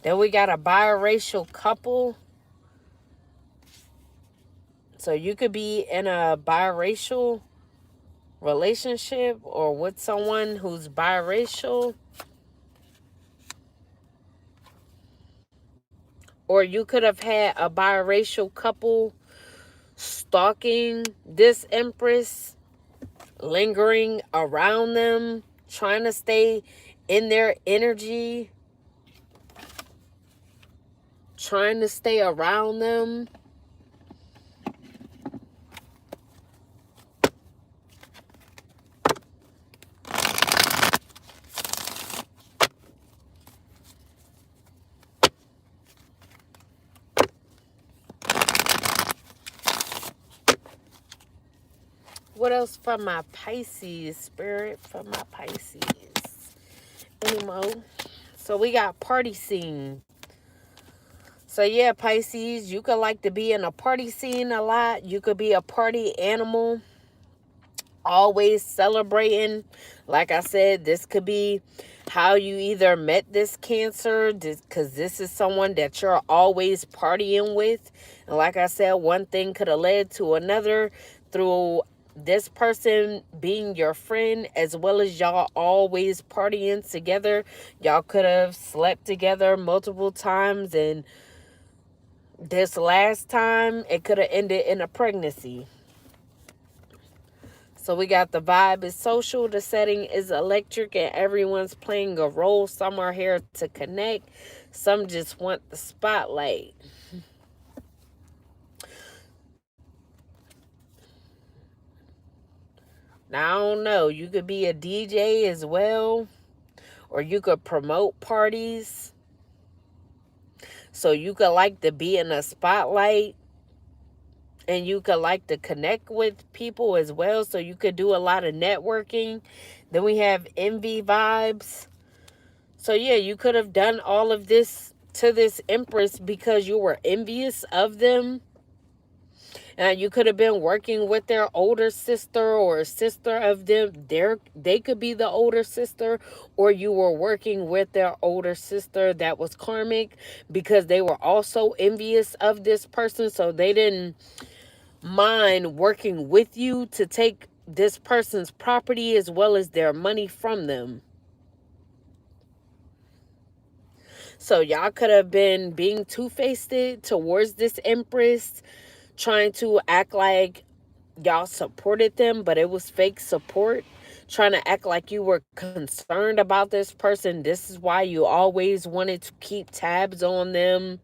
Then we got a biracial couple. So you could be in a biracial relationship or with someone who's biracial. Or you could have had a biracial couple stalking this Empress, lingering around them, trying to stay in their energy, trying to stay around them. What else for my Pisces, Spirit? For my Pisces. Any more? So we got party scene. So yeah, Pisces, you could like to be in a party scene a lot. You could be a party animal, always celebrating. Like I said, this could be how you either met this Cancer, because this is someone that you're always partying with. And like I said, one thing could have led to another through this person being your friend, as well as y'all always partying together. Y'all could have slept together multiple times, and this last time it could have ended in a pregnancy. So we got the vibe is social, the setting is electric, and everyone's playing a role. Some are here to connect. Some just want the spotlight. Now, I don't know. You could be a DJ as well, or you could promote parties. So you could like to be in a spotlight, and you could like to connect with people as well. So you could do a lot of networking. Then we have envy vibes. So yeah, you could have done all of this to this Empress because you were envious of them. And you could have been working with their older sister or a sister of them. They could be the older sister, or you were working with their older sister that was karmic because they were also envious of this person. So they didn't mind working with you to take this person's property as well as their money from them. So y'all could have been being two-faced towards this Empress, trying to act like y'all supported them, but it was fake support. Trying to act like you were concerned about this person. This is why you always wanted to keep tabs on them,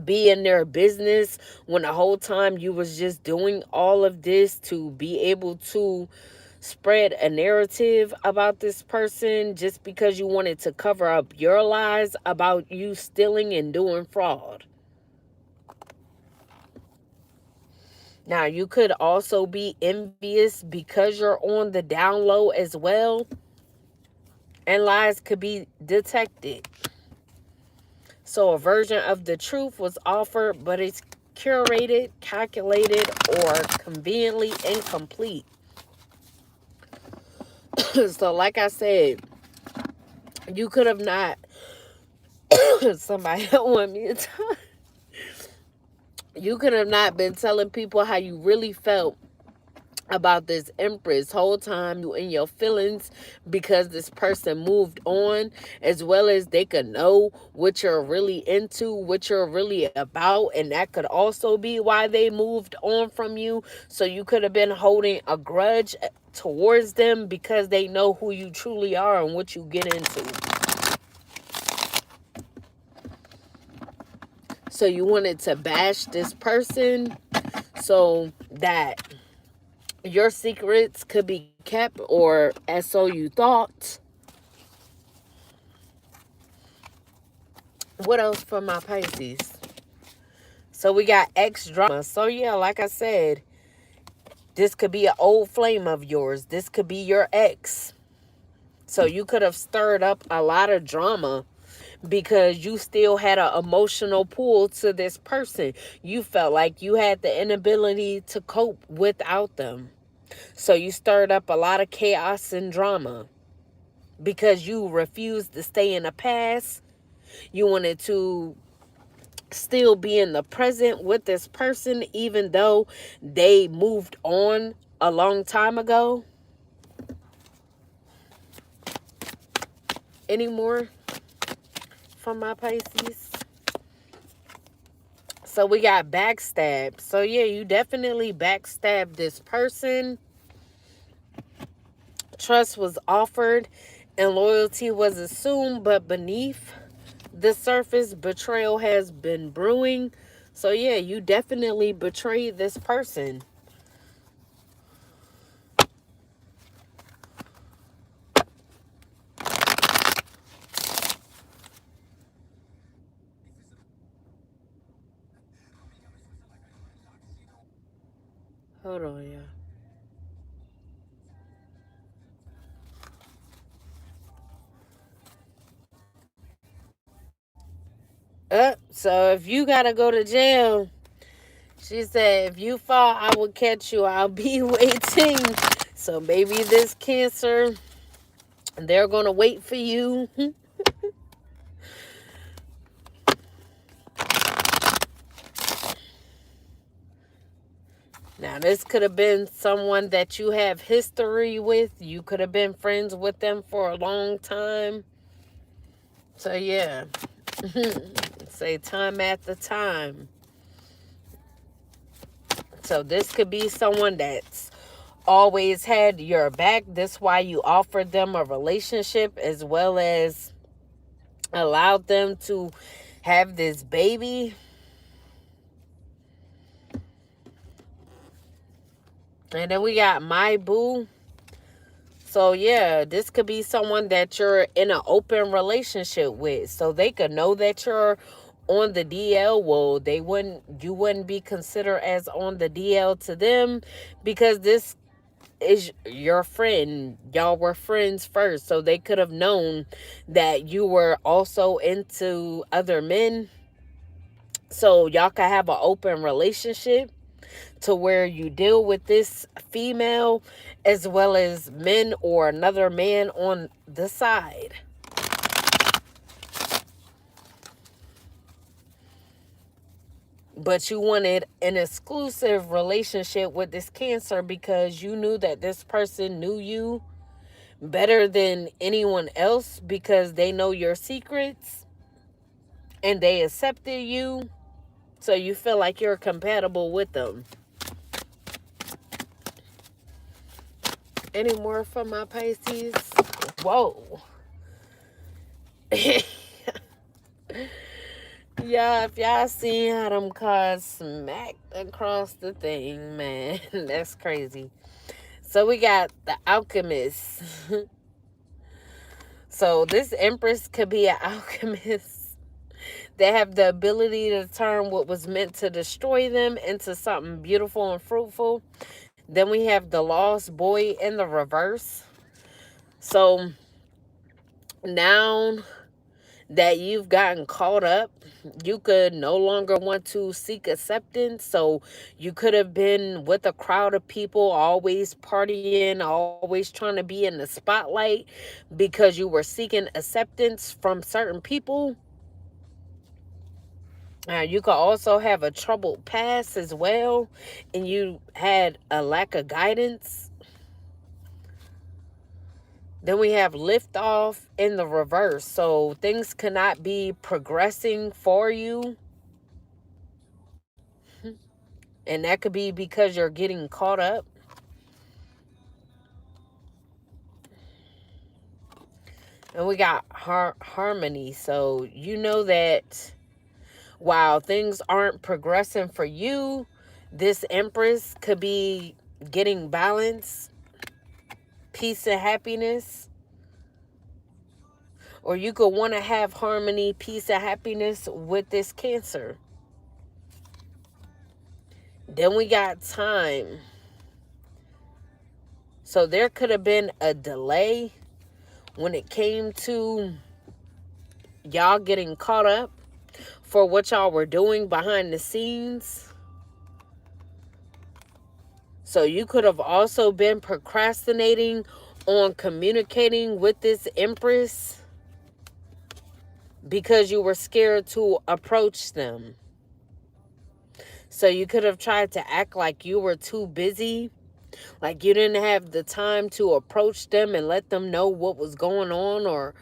be in their business, when the whole time you was just doing all of this to be able to spread a narrative about this person just because you wanted to cover up your lies about you stealing and doing fraud. Now, you could also be envious because you're on the down low as well, and lies could be detected. So a version of the truth was offered, but it's curated, calculated, or conveniently incomplete. So like I said, you could have not somebody want me to talk. You could have not been telling people how you really felt about this Empress whole time. You in your feelings because this person moved on, as well as they could know what you're really into, what you're really about, and that could also be why they moved on from you. So you could have been holding a grudge towards them because they know who you truly are and what you get into. So you wanted to bash this person so that your secrets could be kept, or as so you thought. What else for my Pisces? So we got ex drama. So yeah, like I said, this could be an old flame of yours. This could be your ex. So you could have stirred up a lot of drama because you still had an emotional pull to this person. You felt like you had the inability to cope without them. So you stirred up a lot of chaos and drama because you refused to stay in the past. You wanted to still be in the present with this person, even though they moved on a long time ago. Any more from my Pisces? So we got backstab. So yeah, you definitely backstabbed this person. Trust was offered and loyalty was assumed, but beneath the surface, betrayal has been brewing. So yeah, you definitely betrayed this person. Hold on, yeah. So if you gotta go to jail, she said, if you fall, I will catch you. I'll be waiting. So maybe this Cancer, they're gonna wait for you. Now, this could have been someone that you have history with. You could have been friends with them for a long time. So, yeah. Say time after time. So, this could be someone that's always had your back. That's why you offered them a relationship as well as allowed them to have this baby. And then we got my boo. So yeah, this could be someone that you're in an open relationship with. So they could know that you're on the DL. Well, you wouldn't be considered as on the DL to them because this is your friend. Y'all were friends first. So they could have known that you were also into other men. So y'all could have an open relationship to where you deal with this female as well as men or another man on the side. But you wanted an exclusive relationship with this Cancer because you knew that this person knew you better than anyone else because they know your secrets and they accepted you. So you feel like you're compatible with them. Any more from my Pisces? Whoa. Yeah, if y'all seen how them cars smacked across the thing, man, that's crazy. So we got the Alchemist. So this Empress could be an alchemist. They have the ability to turn what was meant to destroy them into something beautiful and fruitful. Then we have the Lost Boy in the reverse. So now that you've gotten caught up, you could no longer want to seek acceptance. So you could have been with a crowd of people, always partying, always trying to be in the spotlight because you were seeking acceptance from certain people. You could also have a troubled past as well, and you had a lack of guidance. Then we have liftoff in the reverse. So things cannot be progressing for you. And that could be because you're getting caught up. And we got harmony. So you know that while things aren't progressing for you, this Empress could be getting balance, peace, and happiness. Or you could want to have harmony, peace, and happiness with this Cancer. Then we got time. So there could have been a delay when it came to y'all getting caught up for what y'all were doing behind the scenes. So you could have also been procrastinating on communicating with this Empress because you were scared to approach them. So you could have tried to act like you were too busy, like you didn't have the time to approach them and let them know what was going on or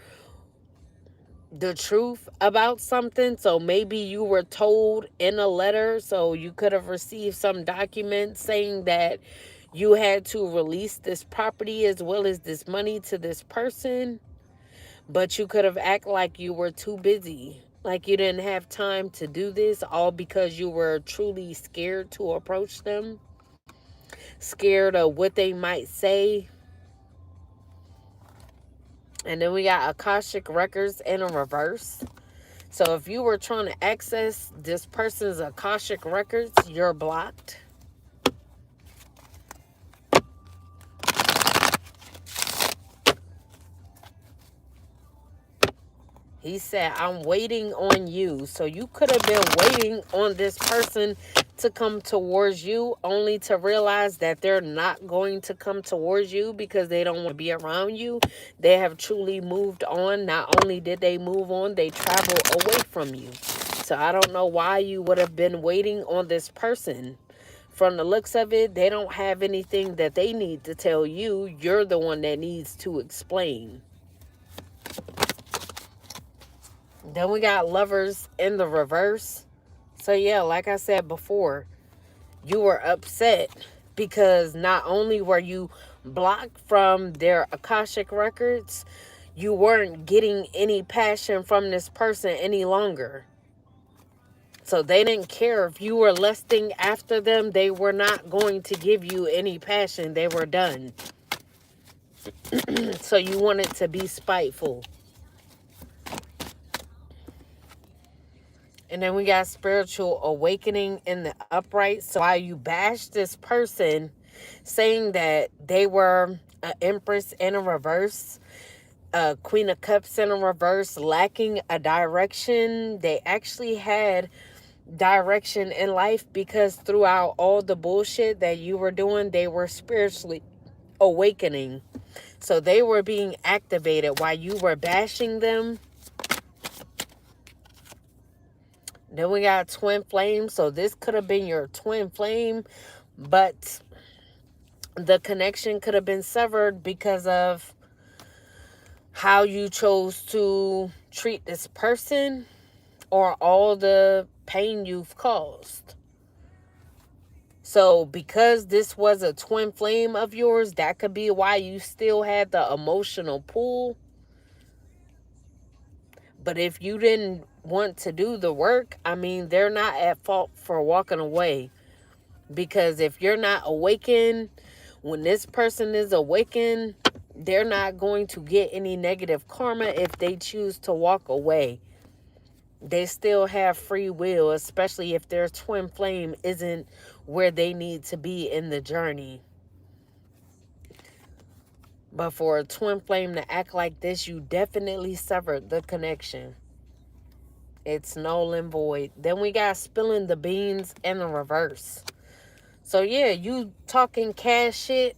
the truth about something. So maybe you were told in a letter, so you could have received some document saying that you had to release this property as well as this money to this person, but you could have acted like you were too busy, like you didn't have time to do this, all because you were truly scared to approach them, scared of what they might say. And then we got Akashic Records in a reverse. So if you were trying to access this person's Akashic Records, you're blocked. He said, I'm waiting on you. So you could have been waiting on this person to come towards you, only to realize that they're not going to come towards you because they don't want to be around you. They have truly moved on. Not only did they move on, they traveled away from you. So I don't know why you would have been waiting on this person. From the looks of it, they don't have anything that they need to tell you. You're the one that needs to explain. Then we got Lovers in the reverse. So yeah, like I said before, you were upset because not only were you blocked from their Akashic records, you weren't getting any passion from this person any longer. So they didn't care if you were lusting after them. They were not going to give you any passion. They were done. So you wanted to be spiteful. And then we got spiritual awakening in the upright. So while you bash this person, saying that they were an Empress in a reverse, a Queen of Cups in a reverse, lacking a direction, they actually had direction in life because throughout all the bullshit that you were doing, they were spiritually awakening. So they were being activated while you were bashing them. Then we got twin flame. So this could have been your twin flame, but the connection could have been severed because of how you chose to treat this person or all the pain you've caused. So because this was a twin flame of yours, that could be why you still had the emotional pull. But if you didn't want to do the work, I mean, they're not at fault for walking away. Because if you're not awakened, when this person is awakened, they're not going to get any negative karma if they choose to walk away. They still have free will, especially if their twin flame isn't where they need to be in the journey. But for a twin flame to act like this, you definitely severed the connection. It's null and void. Then we got spilling the beans in the reverse. So yeah, you talking cash shit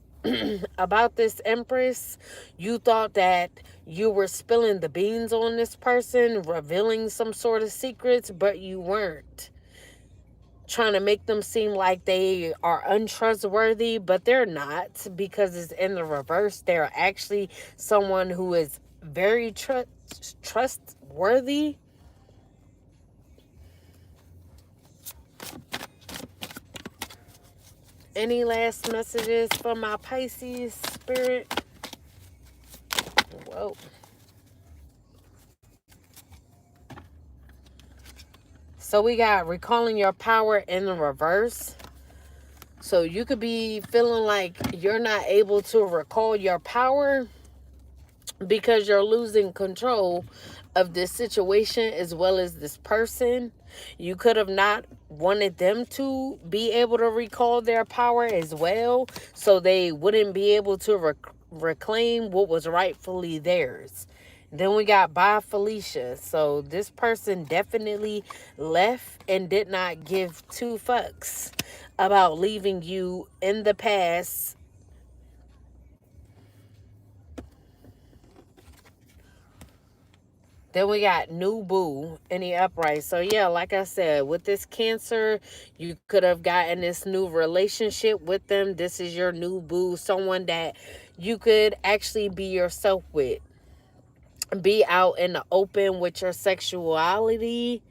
about this Empress. You thought that you were spilling the beans on this person, revealing some sort of secrets, but you weren't. Trying to make them seem like they are untrustworthy, but they're not, because it's in the reverse. They're actually someone who is very trustworthy. Any last messages for my Pisces spirit? Whoa. So we got recalling your power in the reverse. So you could be feeling like you're not able to recall your power because you're losing control of this situation as well as this person. You could have not wanted them to be able to recall their power as well, so they wouldn't be able to reclaim what was rightfully theirs. Then we got Bye Felicia. So this person definitely left and did not give two fucks about leaving you in the past. Then we got new boo in the upright. So yeah, like I said, with this Cancer, you could have gotten this new relationship with them. This is your new boo, someone that you could actually be yourself with. Be out in the open with your sexuality.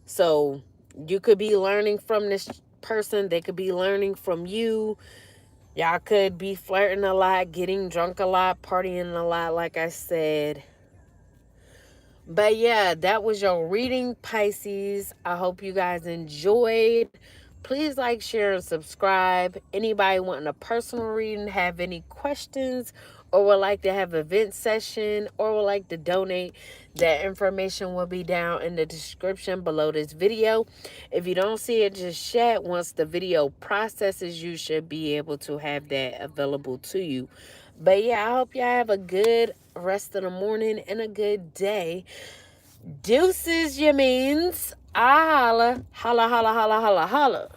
So you could be learning from this person. They could be learning from you. Y'all could be flirting a lot, getting drunk a lot, partying a lot, like I said. But yeah, that was your reading, Pisces. I hope you guys enjoyed. Please like, share, and subscribe. Anybody wanting a personal reading, have any questions, or would like to have an event session, or would like to donate, that information will be down in the description below this video. If you don't see it just yet, once the video processes, you should be able to have that available to you. But yeah, I hope y'all have a good rest of the morning and a good day. Deuces, you means. I holla. Holla, holla, holla, holla, holla.